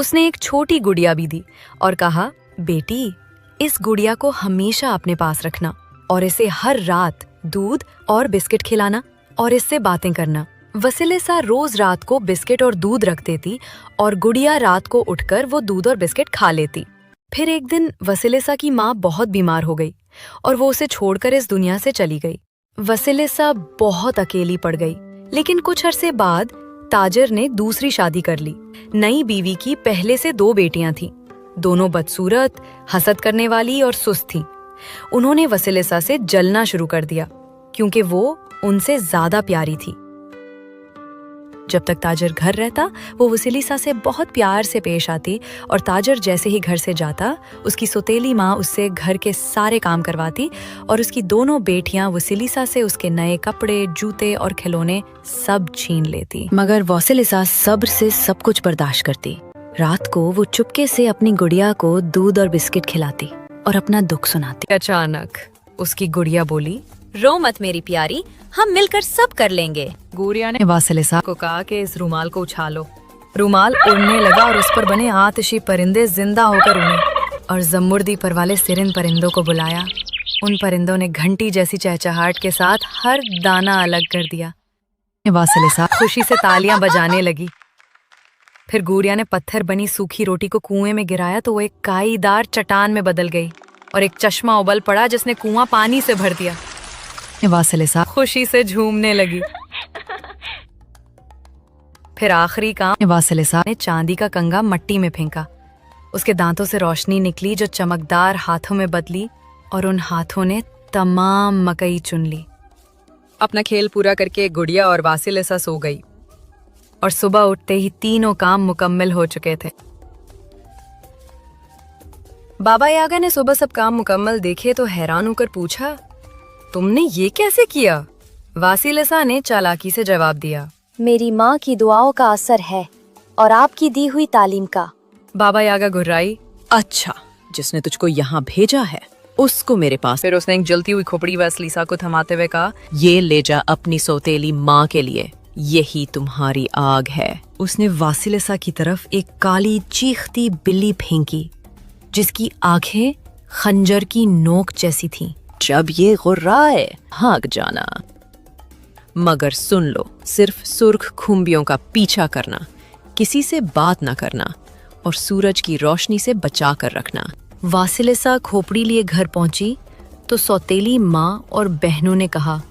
उसने एक छोटी गुड़िया भी दी और कहा, बेटी, इस गुड़िया को हमेशा अपने पास रखना और इसे हर रात दूध और बिस्किट खिलाना और इससे बातें करना। वसिलिसा रोज रात को बिस्किट और दूध रख देती और गुड़िया रात को उठकर वो दूध और बिस्किट खा लेती। फिर एक दिन वसिलिसा की माँ बहुत बीमार हो गई और वो उसे छोड़कर इस दुनिया से चली गई। वसिलिसा बहुत अकेली पड़ गई, लेकिन कुछ अरसे बाद ताजर ने दूसरी शादी कर ली। नई बीवी की पहले से 2 बेटियां थीं। दोनों बदसूरत, हसद करने वाली और सुस्त थीं। उन्होंने वसिलिसा से जलना शुरू कर दिया क्योंकि वो उनसे ज्यादा प्यारी थी। जब तक ताजर घर रहता वो वसिलिसा से बहुत प्यार से पेश आती और ताजर जैसे ही घर से जाता उसकी सौतेली माँ उससे घर के सारे काम करवाती और उसकी दोनों बेटियां वसिलिसा से उसके नए कपड़े, जूते और खिलौने सब छीन लेती। मगर वसिलिसा सब्र से सब कुछ बर्दाश्त करती। रात को वो चुपके से अपनी गुड़िया को दूध और बिस्किट खिलाती और अपना दुख सुनाती। अचानक उसकी गुड़िया बोली, रो मत मेरी प्यारी, हम मिलकर सब कर लेंगे। गुड़िया ने वसिलिसा को कहा कि इस रुमाल को उछालो। रुमाल उड़ने लगा और उस पर बने आतिशी परिंदे जिंदा होकर उड़े और जम्मुर्दी पर वाले सिरिन परिंदों को बुलाया। उन परिंदों ने घंटी जैसी चहचहाट के साथ हर दाना अलग कर दिया। वसिलिसा खुशी से तालियां बजाने लगी। फिर गुड़िया ने पत्थर बनी सूखी रोटी को कुएं में गिराया तो वो एक काईदार चट्टान में बदल गई और एक चश्मा उबल पड़ा जिसने कुआं पानी से भर दिया। वसिलिसा खुशी से झूमने लगी। फिर आखिरी काम, वसिलिसा ने चांदी का कंगा मट्टी में फेंका। उसके दांतों से रोशनी निकली जो चमकदार हाथों में बदली और उन हाथों ने तमाम मकई चुन ली। अपना खेल पूरा करके गुड़िया और वसिलिसा सो गई और सुबह उठते ही तीनों काम मुकम्मल हो चुके थे। बाबा यागा ने सुबह सब काम मुकम्मल देखे तो हैरान होकर पूछा, तुमने ये कैसे किया? वसिलिसा ने चालाकी से जवाब दिया, मेरी माँ की दुआओं का असर है और आपकी दी हुई तालीम का। बाबा यागा घुर्राई, अच्छा, जिसने तुझको यहाँ भेजा है उसको मेरे पास। फिर उसने एक जलती हुई खोपड़ी वसिलिसा को थमाते हुए कहा, ये ले जा अपनी सौतेली माँ के लिए, यही तुम्हारी आग है। उसने वसिलिसा की तरफ एक काली चीखती बिल्ली फेंकी जिसकी आंखें खंजर की नोक जैसी थीं। जब ये गुर्राए भाग जाना, मगर सुन लो, सिर्फ सुर्ख खुम्बियों का पीछा करना, किसी से बात ना करना और सूरज की रोशनी से बचा कर रखना। वसिलिसा खोपड़ी लिए घर पहुंची तो सौतेली माँ और बहनों ने कहा,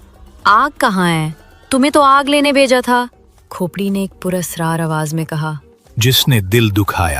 आग कहाँ है? तुम्हें तो आग लेने भेजा था। खोपड़ी ने एक पुरस्रार आवाज में कहा, जिसने दिल दुखाया